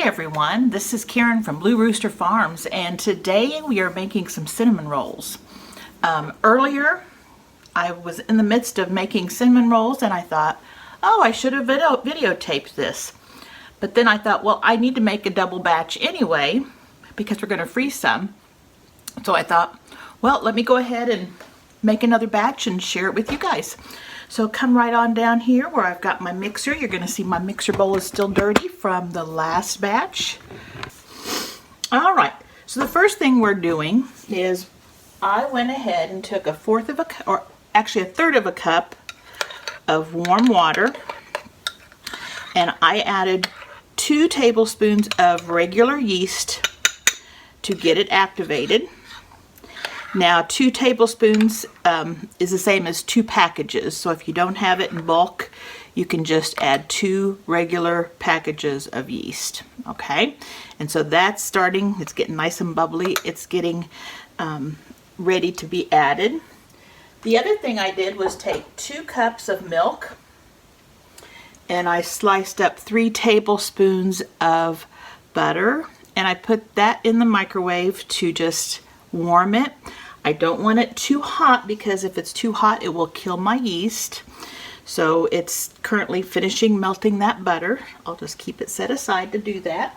everyone, this is Karen from Blue Rooster Farms, and today we are making some cinnamon rolls. Earlier I was in the midst of making cinnamon rolls and I thought, oh, I should have videotaped this. But then I thought, well, I need to make a double batch anyway because we're going to freeze some. So I thought, well, let me go ahead and make another batch and share it with you guys. So come right on down here where I've got my mixer. You're going to see my mixer bowl is still dirty from the last batch. All right, so the first thing we're doing is I went ahead and took a third of a cup of warm water, and I added 2 tablespoons of regular yeast to get it activated. Now 2 tablespoons is the same as 2 packages, so if you don't have it in bulk, you can just add 2 regular packages of yeast. Okay, and so that's starting, it's getting nice and bubbly, it's getting ready to be added. The other thing I did was take 2 cups of milk and I sliced up 3 tablespoons of butter and I put that in the microwave to just warm it. I don't want it too hot because if it's too hot it will kill my yeast. So it's currently finishing melting that butter. I'll just keep it set aside to do that.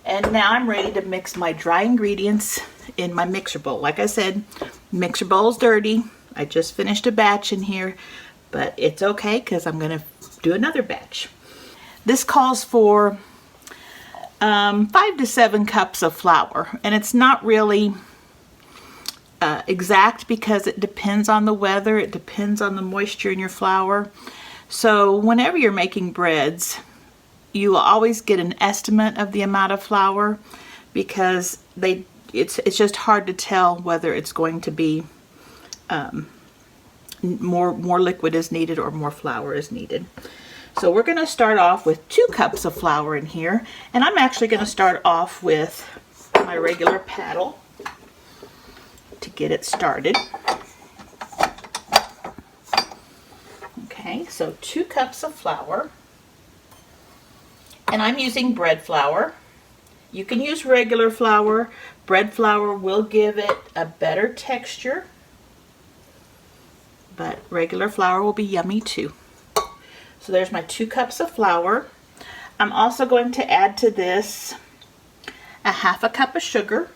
And now I'm ready to mix my dry ingredients in my mixer bowl. Like I said, mixer bowl's dirty. I just finished a batch in here, but it's okay because I'm going to do another batch. This calls for 5 to 7 cups of flour, and it's not really exact because it depends on the weather, it depends on the moisture in your flour. So whenever you're making breads, you will always get an estimate of the amount of flour because it's just hard to tell whether it's going to be more liquid is needed or more flour is needed. So we're going to start off with 2 cups of flour in here, and I'm actually going to start off with my regular paddle to get it started. Okay, so 2 cups of flour, and I'm using bread flour. You can use regular flour. Bread flour will give it a better texture, but regular flour will be yummy too. So there's my 2 cups of flour. I'm also going to add to this a 1/2 cup of sugar.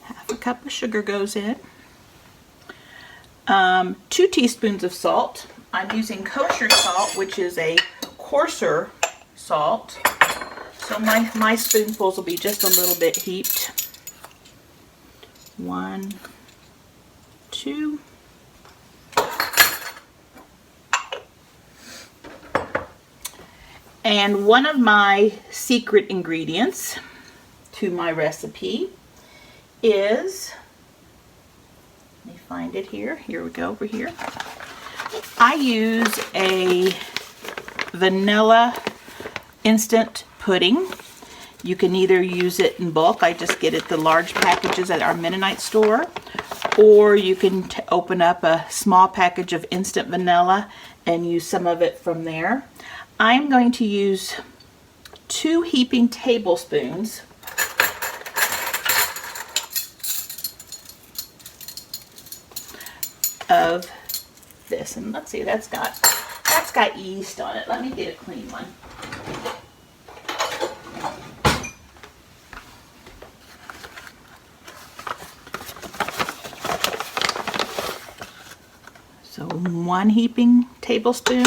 Half a cup of sugar goes in. 2 teaspoons of salt. I'm using kosher salt, which is a coarser salt. So my spoonfuls will be just a little bit heaped. 1, 2. And one of my secret ingredients to my recipe is, let me find it here. Here we go, over here. I use a vanilla instant pudding. You can either use it in bulk, I just get it the large packages at our Mennonite store, or you can open up a small package of instant vanilla and use some of it from there. I'm going to use 2 heaping tablespoons of this, and let's see, that's got yeast on it. Let me get a clean one. So 1 heaping tablespoon.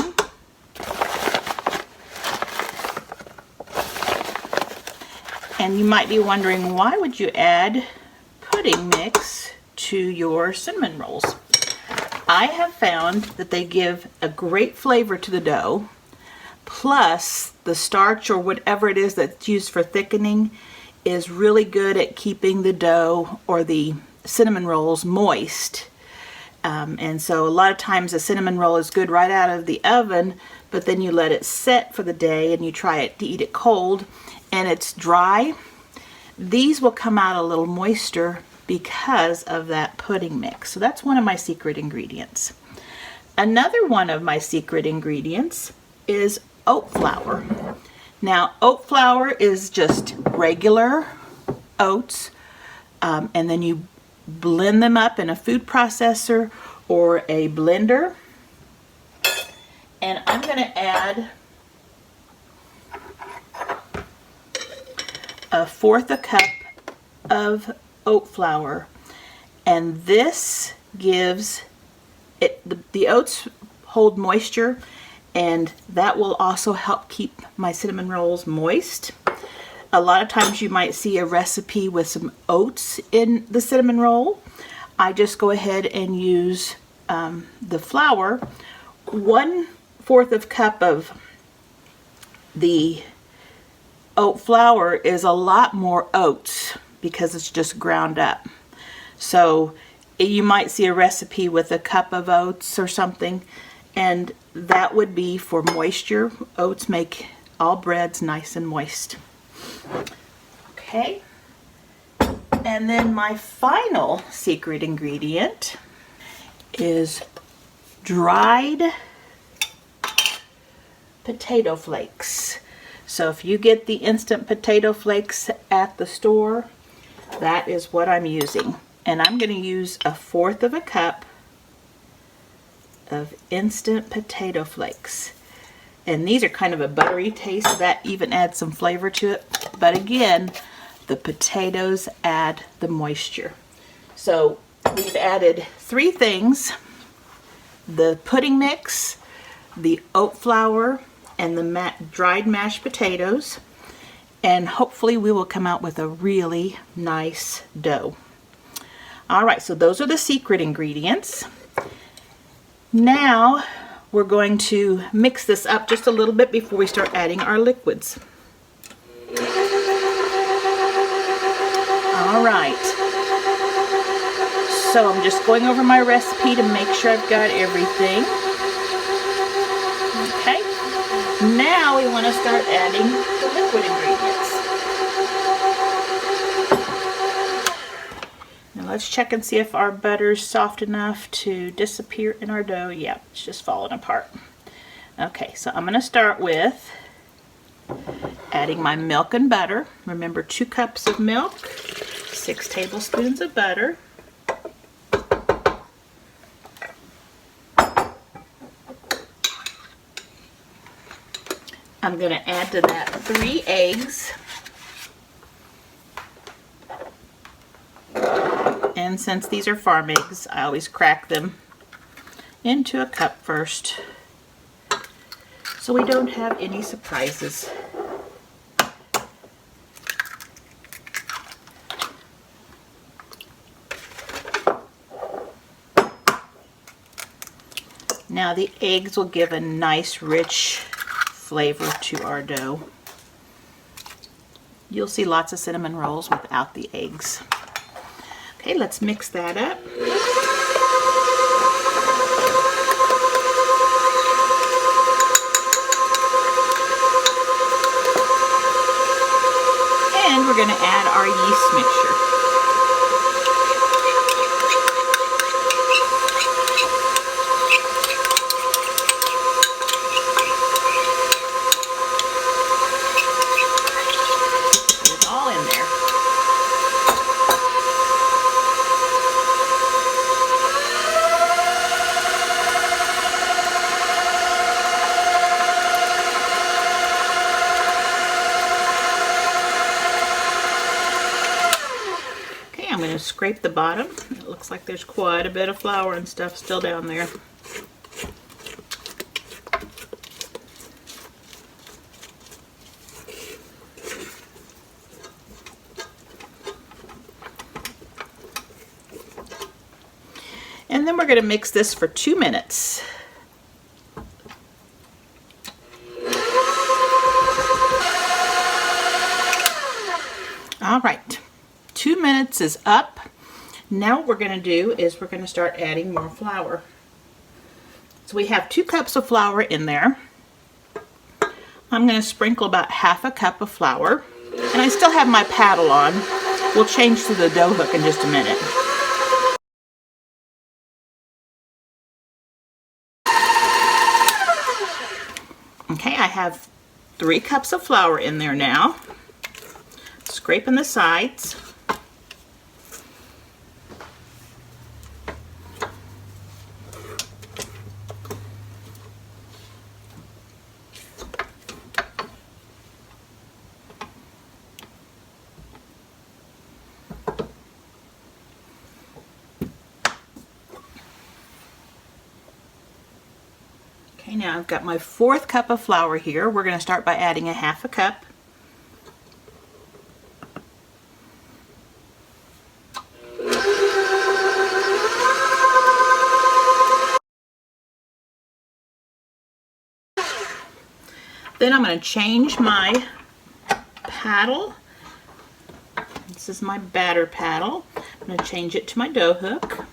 And you might be wondering, why would you add pudding mix to your cinnamon rolls? I have found that they give a great flavor to the dough, plus the starch or whatever it is that's used for thickening is really good at keeping the dough or the cinnamon rolls moist. And so a lot of times a cinnamon roll is good right out of the oven, but then you let it set for the day and you try it to eat it cold and it's dry. These will come out a little moister because of that pudding mix. So that's one of my secret ingredients. Another one of my secret ingredients is oat flour. Now, oat flour is just regular oats, and then you blend them up in a food processor or a blender. And I'm going to add 1/4 cup of oat flour, and this gives it, the oats hold moisture, and that will also help keep my cinnamon rolls moist. A lot of times you might see a recipe with some oats in the cinnamon roll. I just go ahead and use the flour. 1/4 cup of the oat flour is a lot more oats because it's just ground up. So you might see a recipe with a cup of oats or something, and that would be for moisture. Oats make all breads nice and moist. Okay, and then my final secret ingredient is dried potato flakes. So if you get the instant potato flakes at the store, that is what I'm using. And I'm going to use 1/4 cup of instant potato flakes. And these are kind of a buttery taste, so that even adds some flavor to it. But again, the potatoes add the moisture. So we've added 3 things: the pudding mix, the oat flour, and the dried mashed potatoes. And hopefully we will come out with a really nice dough. All right, so those are the secret ingredients. Now we're going to mix this up just a little bit before we start adding our liquids. All right, so I'm just going over my recipe to make sure I've got everything. Okay, now we want to start adding the liquid ingredients. Now let's check and see if our butter's soft enough to disappear in our dough. Yeah, it's just falling apart. Okay, so I'm going to start with adding my milk and butter. Remember, 2 cups of milk, 6 tablespoons of butter. I'm going to add to that 3 eggs. And since these are farm eggs, I always crack them into a cup first, so we don't have any surprises. Now the eggs will give a nice rich flavor to our dough. You'll see lots of cinnamon rolls without the eggs. Okay, let's mix that up. And we're going to add our yeast mixture. It's all in there. I'm going to scrape the bottom. It looks like there's quite a bit of flour and stuff still down there. And then we're going to mix this for 2 minutes. All right. 2 minutes is up. Now what we're going to do is we're going to start adding more flour. So we have 2 cups of flour in there. I'm going to sprinkle about 1/2 cup of flour. And I still have my paddle on. We'll change to the dough hook in just a minute. have 3 cups of flour in there now. Scraping the sides. Okay, now I've got my 4th cup of flour here. We're going to start by adding a 1/2 cup. Then I'm going to change my paddle. This is my batter paddle. I'm going to change it to my dough hook.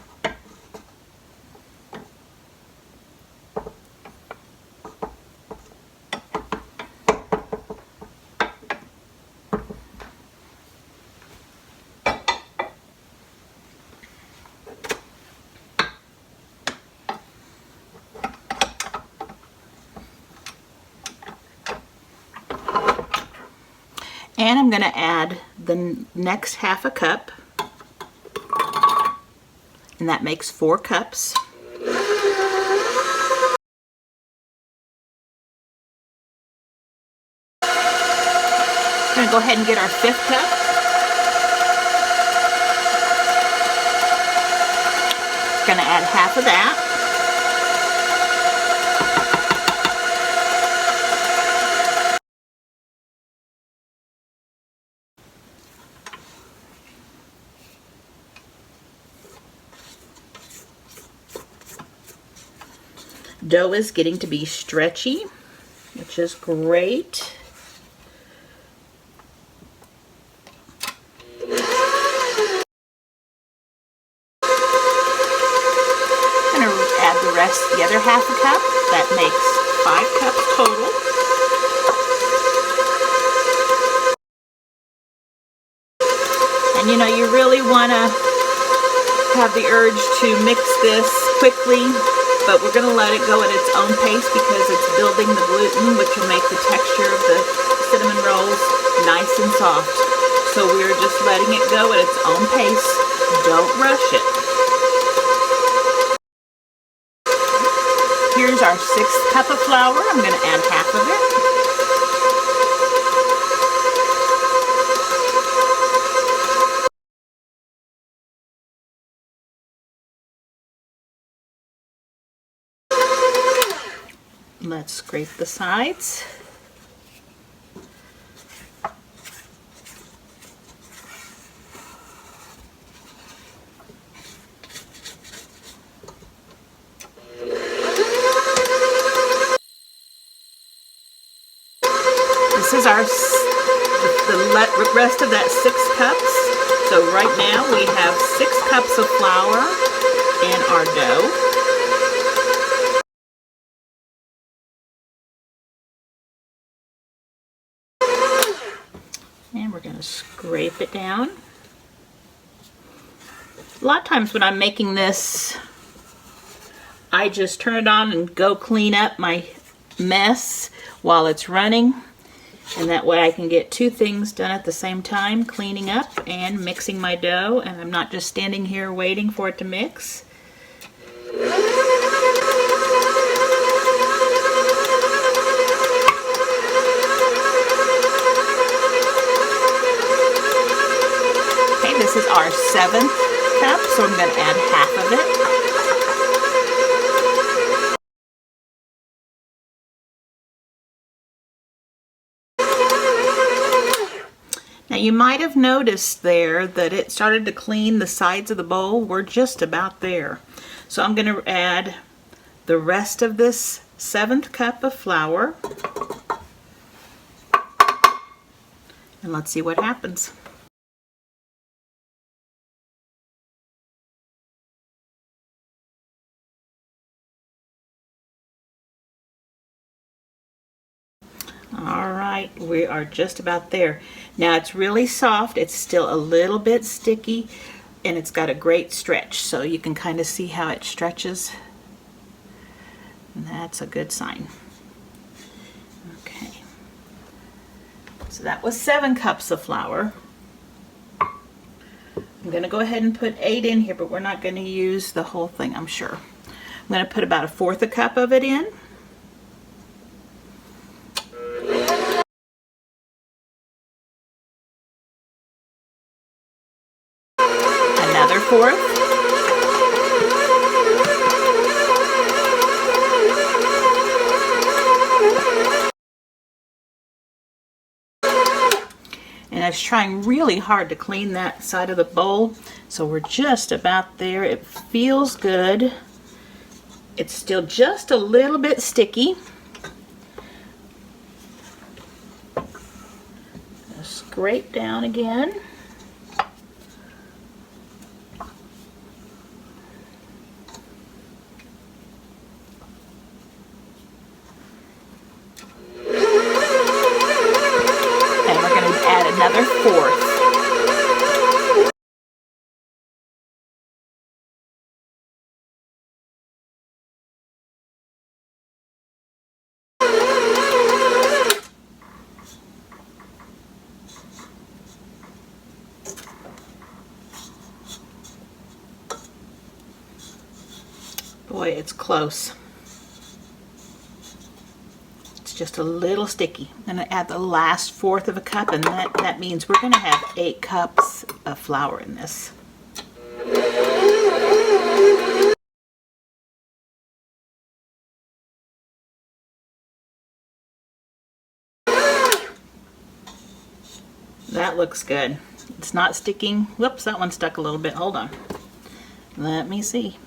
And I'm going to add the next 1/2 cup, and that makes 4 cups. I'm going to go ahead and get our 5th cup. Going to add 1/2 of that. Dough is getting to be stretchy, which is great. I'm going to add the other 1/2 cup. That makes 5 cups total. And you know, you really want to have the urge to mix this quickly, but we're going to let it go at its own pace because it's building the gluten, which will make the texture of the cinnamon rolls nice and soft. So we're just letting it go at its own pace. Don't rush it. Here's our 6th cup of flour. I'm going to add 1/2 of it. Let's scrape the sides. This is the rest of that 6 cups. So right now we have 6 cups of flour in our dough. And we're going to scrape it down. A lot of times when I'm making this, I just turn it on and go clean up my mess while it's running. And that way I can get 2 things done at the same time, cleaning up and mixing my dough. And I'm not just standing here waiting for it to mix. This is our 7th cup, so I'm going to add 1/2 of it. Now you might have noticed there that it started to clean the sides of the bowl. We're just about there. So I'm going to add the rest of this 7th cup of flour. And let's see what happens. All right, we are just about there. Now it's really soft. It's still a little bit sticky, and it's got a great stretch. So you can kind of see how it stretches. And that's a good sign. Okay. So that was 7 cups of flour. I'm going to go ahead and put 8 in here, but we're not going to use the whole thing, I'm sure. I'm going to put about 1/4 cup of it in. Another 1/4. And I was trying really hard to clean that side of the bowl, so we're just about there. It feels good. It's still just a little bit sticky. Scrape down again. And we're going to add another 1/4. Boy, it's close. It's just a little sticky. I'm going to add the last 1/4 of a cup, and that means we're going to have 8 cups of flour in this. That looks good. It's not sticking. Whoops, that one stuck a little bit. Hold on. Let me see.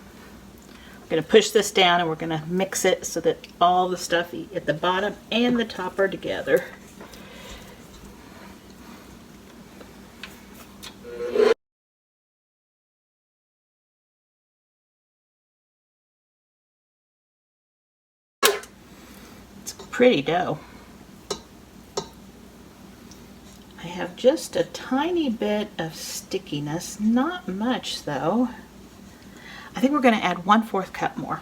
I'm going to push this down and we're going to mix it so that all the stuff at the bottom and the top are together. It's pretty dough. I have just a tiny bit of stickiness, not much though. I think we're going to add 1/4 cup more.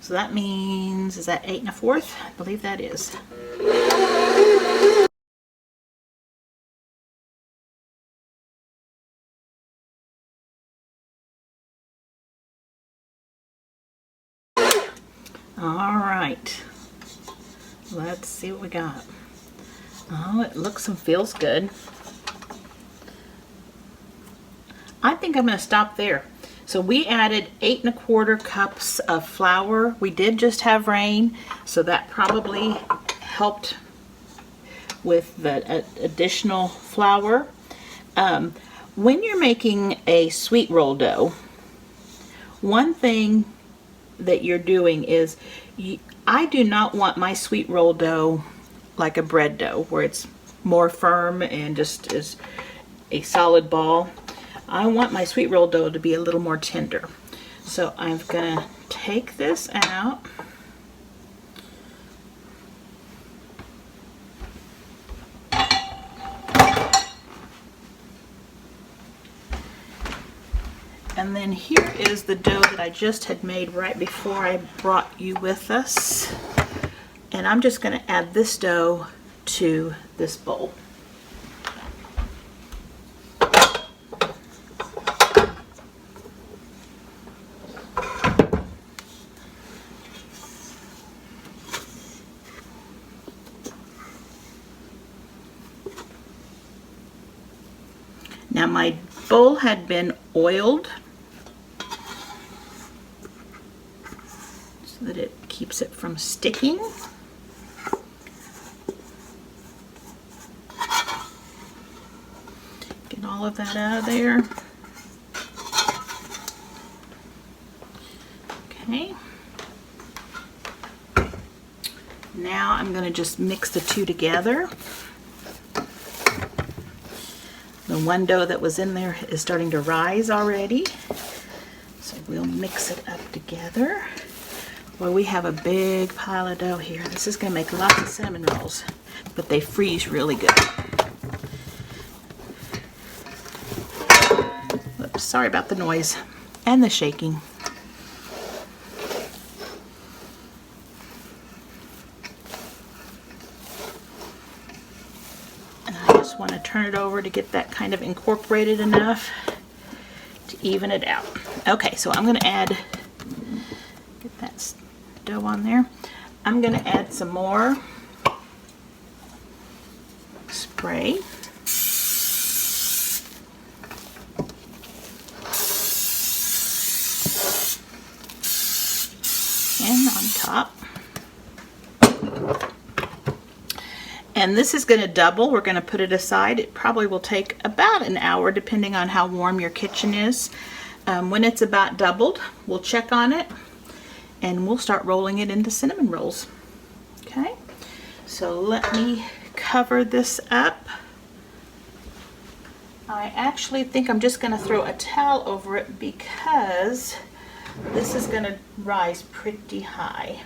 So that means, is that 8 1/4? I believe that is. All right. Let's see what we got. Oh, it looks and feels good. I think I'm going to stop there. So we added 8 1/4 cups of flour. We did just have rain, so that probably helped with the additional flour. When you're making a sweet roll dough, one thing that you're doing is, I do not want my sweet roll dough like a bread dough where it's more firm and just is a solid ball. I want my sweet roll dough to be a little more tender. So I'm going to take this out. And then here is the dough that I just had made right before I brought you with us. And I'm just going to add this dough to this bowl. Now my bowl had been oiled so that it keeps it from sticking. Get all of that out of there. Okay. Now I'm going to just mix the two together. The one dough that was in there is starting to rise already. So we'll mix it up together. Boy, we have a big pile of dough here. This is going to make lots of cinnamon rolls, but they freeze really good. Oops, sorry about the noise and the shaking. turn it over to get that kind of incorporated enough to even it out. Okay, so I'm going to add, get that dough on there. I'm going to add some more spray. And on top. And this is going to double. We're going to put it aside. It probably will take about an hour depending on how warm your kitchen is. When it's about doubled, we'll check on it and we'll start rolling it into cinnamon rolls. Okay, so let me cover this up. I actually think I'm just going to throw a towel over it because this is going to rise pretty high.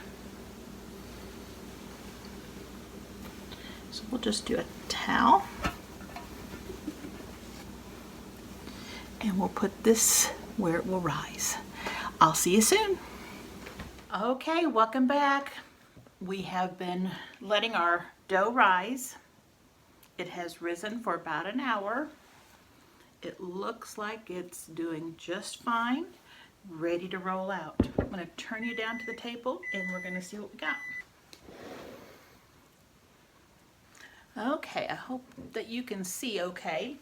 So we'll just do a towel. And we'll put this where it will rise. I'll see you soon. Okay, welcome back. We have been letting our dough rise. It has risen for about an hour. It looks like it's doing just fine, ready to roll out. I'm going to turn you down to the table and we're going to see what we got. Okay, I hope that you can see okay.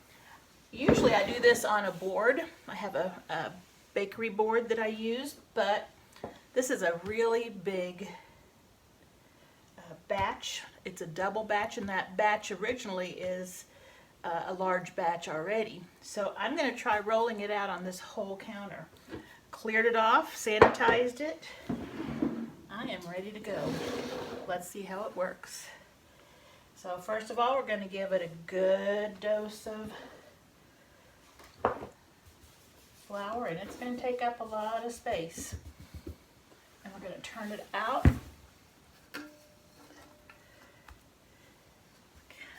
Usually I do this on a board. I have a bakery board that I use, but this is a really big batch. It's a double batch, and that batch originally is a large batch already. So I'm going to try rolling it out on this whole counter. Cleared it off, sanitized it. I am ready to go. Let's see how it works. So first of all, we're going to give it a good dose of flour, and it's going to take up a lot of space. And we're going to turn it out.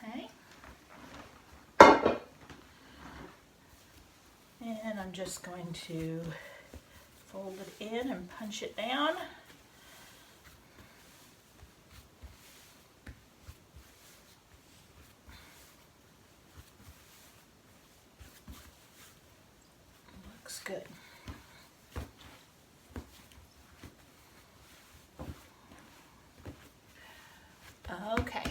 Okay. And I'm just going to fold it in and punch it down. Looks good. Okay.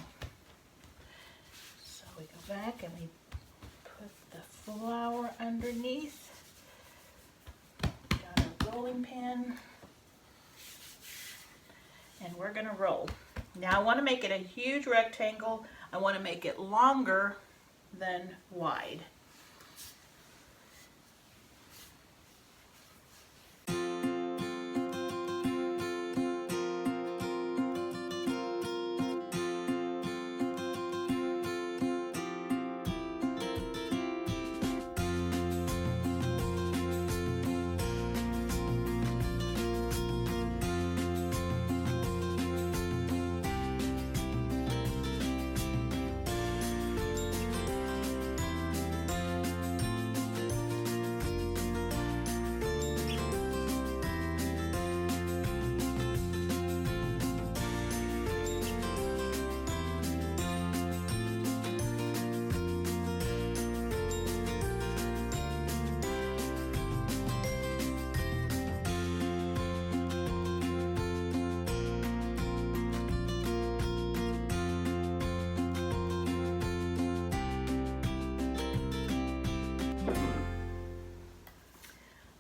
So we go back and we put the flour underneath. Got a rolling pin. And we're going to roll. Now I want to make it a huge rectangle. I want to make it longer than wide.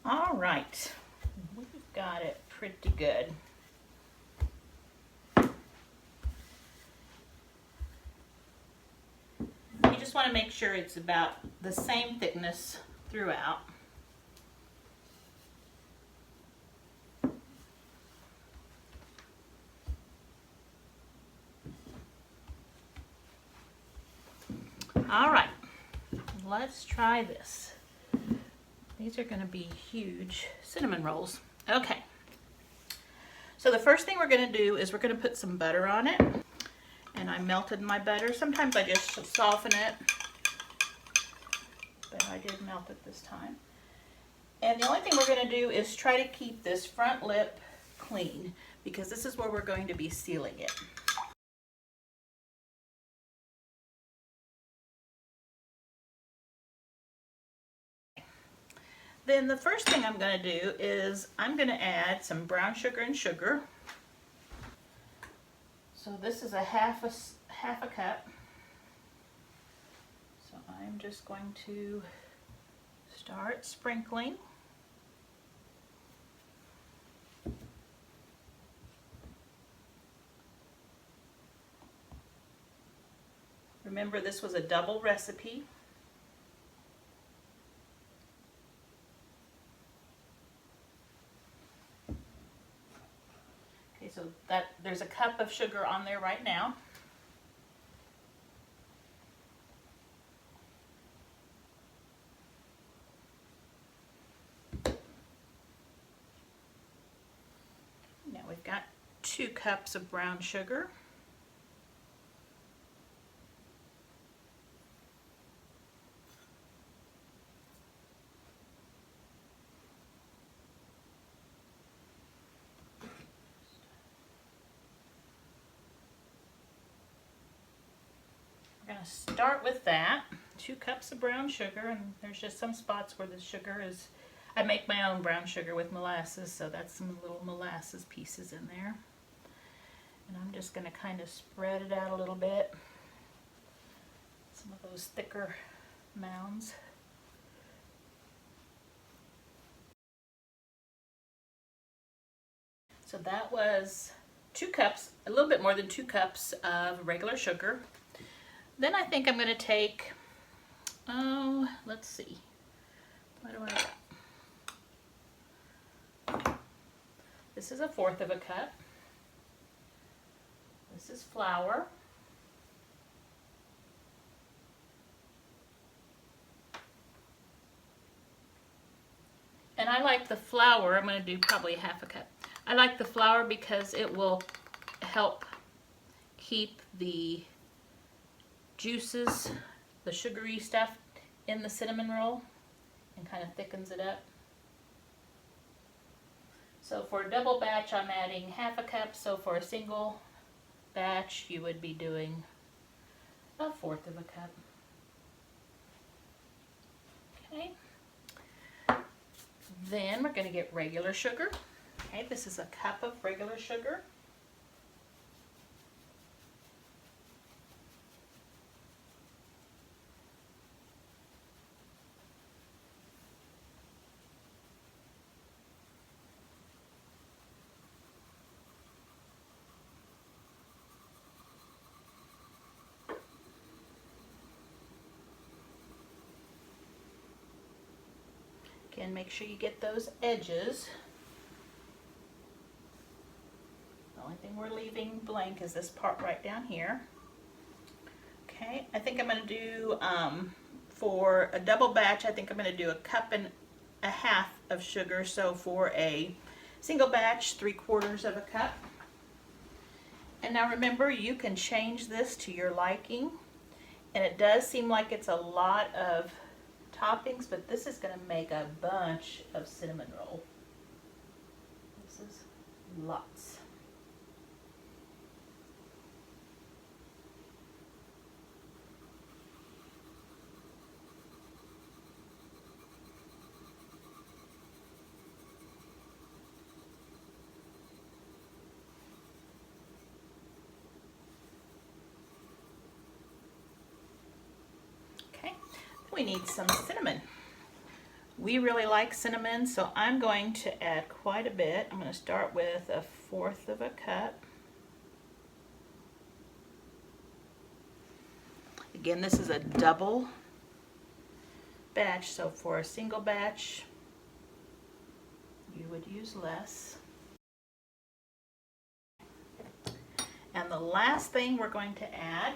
All right, we've got it pretty good. You just want to make sure it's about the same thickness throughout. All right, let's try this. These are going to be huge cinnamon rolls. Okay, so the first thing we're going to do is we're going to put some butter on it. And I melted my butter. Sometimes I just soften it, but I did melt it this time. And the only thing we're going to do is try to keep this front lip clean because this is where we're going to be sealing it. Then the first thing I'm going to do is I'm going to add some brown sugar and sugar. So this is a half a cup. So I'm just going to start sprinkling. Remember, this was a double recipe. Okay, so there's a cup of sugar on there right now. Now we've got 2 cups of brown sugar. We're going to start with that. 2 cups of brown sugar, and there's just some spots where the sugar is, I make my own brown sugar with molasses, so that's some little molasses pieces in there. And I'm just going to kind of spread it out a little bit. Some of those thicker mounds. So that was 2 cups, a little bit more than 2 cups of regular sugar. Then I think I'm going to take, let's see, what do I got? This is 1/4 of a cup. This is flour. And I like the flour, I'm going to do probably 1/2 cup. I like the flour because it will help keep the juices, the sugary stuff in the cinnamon roll and kind of thickens it up. So for a double batch I'm adding 1/2 cup, so for a single batch you would be doing 1/4 of a cup. Okay. Then we're going to get regular sugar. Okay, this is a cup of regular sugar. Again, make sure you get those edges. The only thing we're leaving blank is this part right down here. Okay, I think I'm going to do, for a double batch, I think I'm going to do 1.5 cups of sugar. So for a single batch, 3/4 of a cup. And now remember, you can change this to your liking. And it does seem like it's a lot of toppings, but this is going to make a bunch of cinnamon roll. This is lots. Okay, we need some cinnamon. We really like cinnamon, so I'm going to add quite a bit. I'm going to start with 1/4 of a cup. Again, this is a double batch, so for a single batch, you would use less. And the last thing we're going to add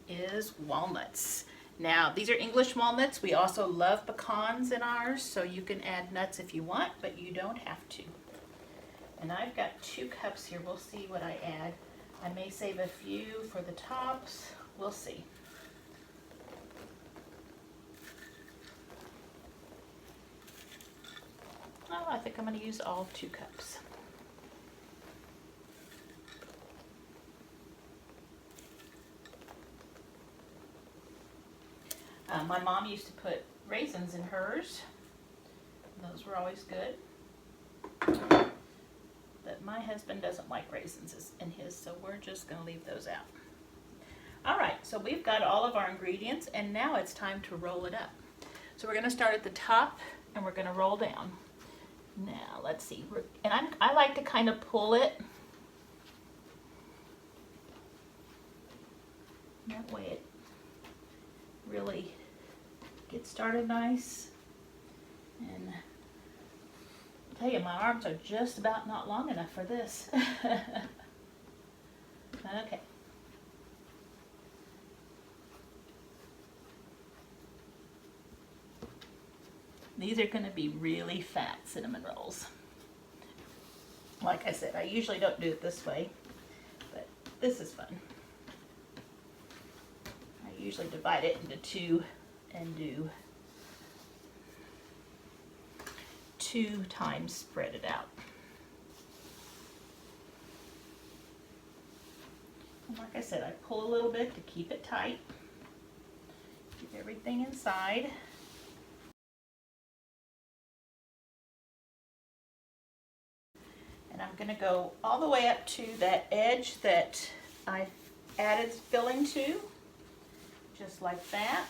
is walnuts. Now, these are English walnuts. We also love pecans in ours, so you can add nuts if you want, but you don't have to. And I've got 2 cups here. We'll see what I add. I may save a few for the tops. We'll see. Oh, I think I'm going to use all 2 cups. My mom used to put raisins in hers, Those were always good. But my husband doesn't like raisins in his, so we're just going to leave those out. All right, so we've got all of our ingredients, and now it's time to roll it up. So we're going to start at the top, and we're going to roll down. Now, let's see. And I like to kind of pull it. That way it really gets started nice. And I'll tell you, my arms are just about not long enough for this. Okay. These are going to be really fat cinnamon rolls. Like I said, I usually don't do it this way, but this is fun. I usually divide it into two and do 2 times spread it out. And like I said, I pull a little bit to keep it tight, keep everything inside. And I'm going to go all the way up to that edge that I added filling to, just like that.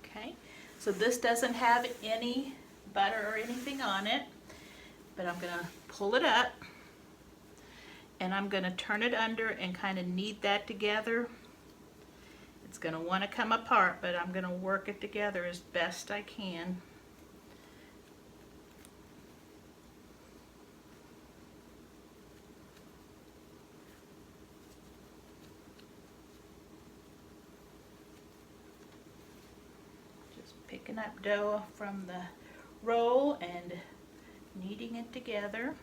Okay, so this doesn't have any butter or anything on it, but I'm going to pull it up and I'm going to turn it under and kind of knead that together. It's going to want to come apart, but I'm going to work it together as best I can. Just picking up dough from the roll and kneading it together.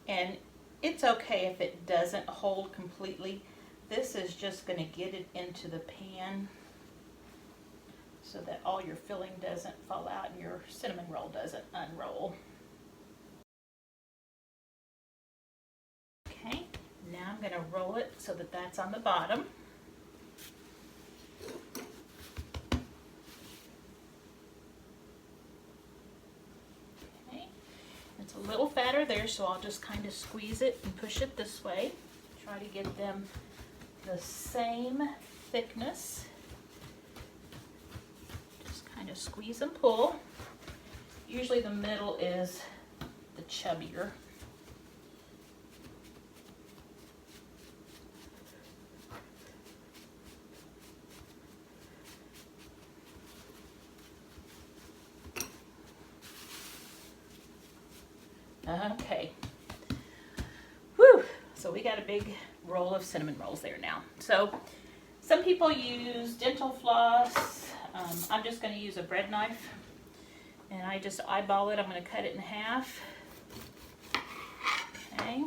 And it's okay if it doesn't hold completely. This is just going to get it into the pan so that all your filling doesn't fall out and your cinnamon roll doesn't unroll. Okay, now I'm going to roll it so that that's on the bottom. It's a little fatter there, so I'll just kind of squeeze it and push it this way. Try to get them the same thickness. Just kind of squeeze and pull. Usually the middle is the chubbier. Okay, whew, so we got a big roll of cinnamon rolls there now. So some people use dental floss. I'm just going to use a bread knife, and I just eyeball it. I'm going to cut it in half. Okay.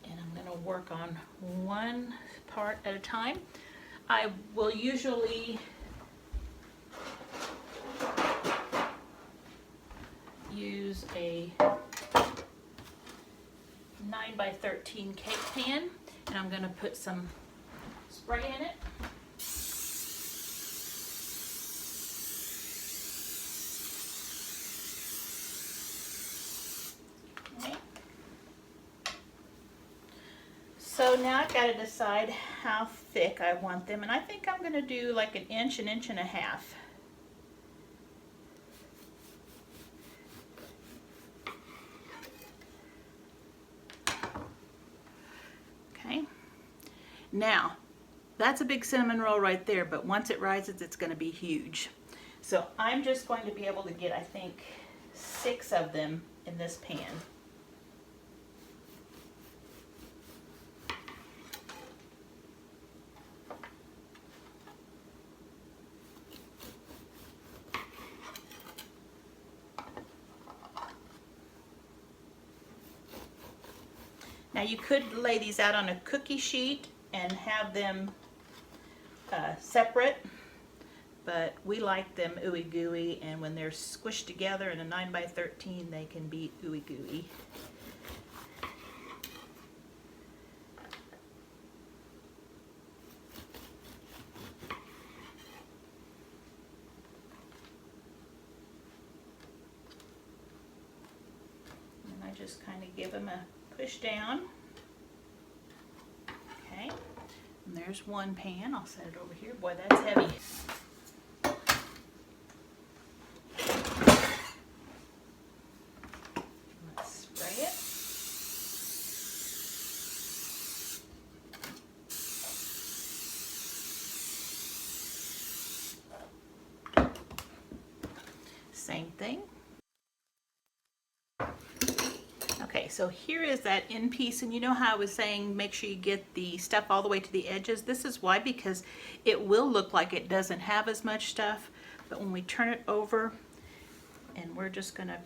And I'm going to work on one part at a time. I will usually use a 9x13 cake pan, and I'm going to put some spray in it. Okay. So now I've got to decide how thick I want them, and I think I'm going to do like an inch and a half. Now, that's a big cinnamon roll right there, but once it rises, it's going to be huge. So I'm just going to be able to get, I think, 6 of them in this pan. Now you could lay these out on a cookie sheet and have them separate, but we like them ooey gooey, and when they're squished together in a 9x13, they can be ooey gooey. And I just kind of give them a push down. Okay, and there's one pan. I'll set it over here. Boy, that's heavy. Let's spray it. Same thing. Okay, so here is that end piece, and you know how I was saying make sure you get the stuff all the way to the edges? This is why, because it will look like it doesn't have as much stuff, but when we turn it over, and we're just gonna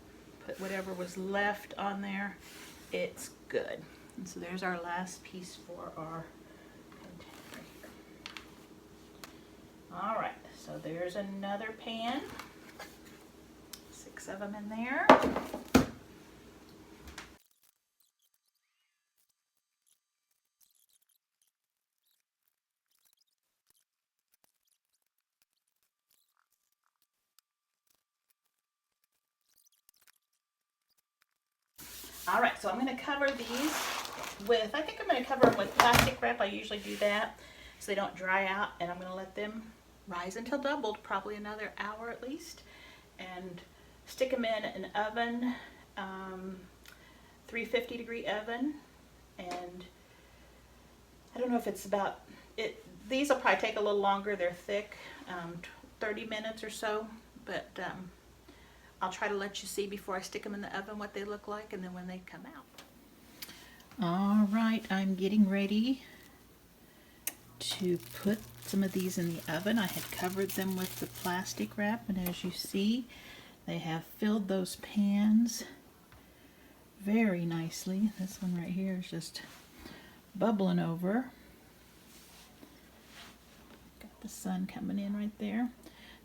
put whatever was left on there, it's good. And so there's our last piece for our container here. All right, so there's another pan, 6 of them in there. All right, so I'm going to cover these with, I think I'm going to cover them with plastic wrap. I usually do that so they don't dry out, and I'm going to let them rise until doubled, probably another hour at least, and stick them in an oven, 350-degree oven, and I don't know if it's about, these will probably take a little longer. They're thick, 30 minutes or so, but I'll try to let you see before I stick them in the oven what they look like, and then when they come out. All right, I'm getting ready to put some of these in the oven. I had covered them with the plastic wrap, and as you see, they have filled those pans very nicely. This one right here is just bubbling over. Got the sun coming in right there.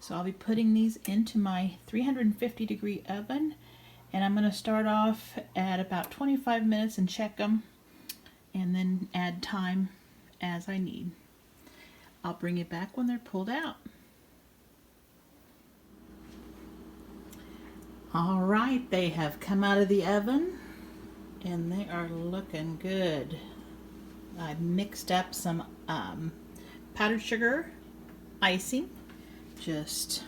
So I'll be putting these into my 350-degree oven, and I'm going to start off at about 25 minutes and check them, and then add time as I need. I'll bring it back when they're pulled out. All right, they have come out of the oven, and they are looking good. I mixed up some powdered sugar icing. Just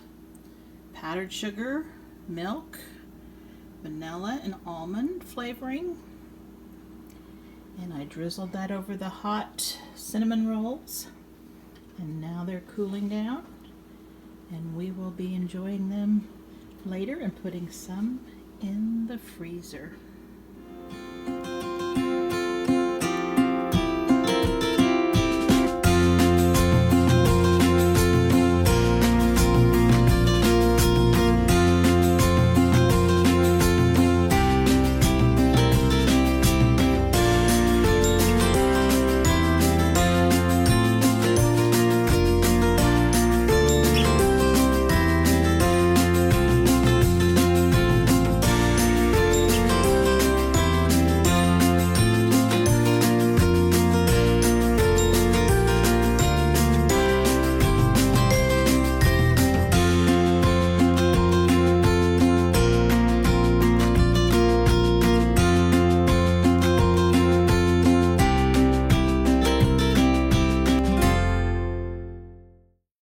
powdered sugar, milk, vanilla, and almond flavoring. And I drizzled that over the hot cinnamon rolls. And now they're cooling down. And we will be enjoying them later and putting some in the freezer.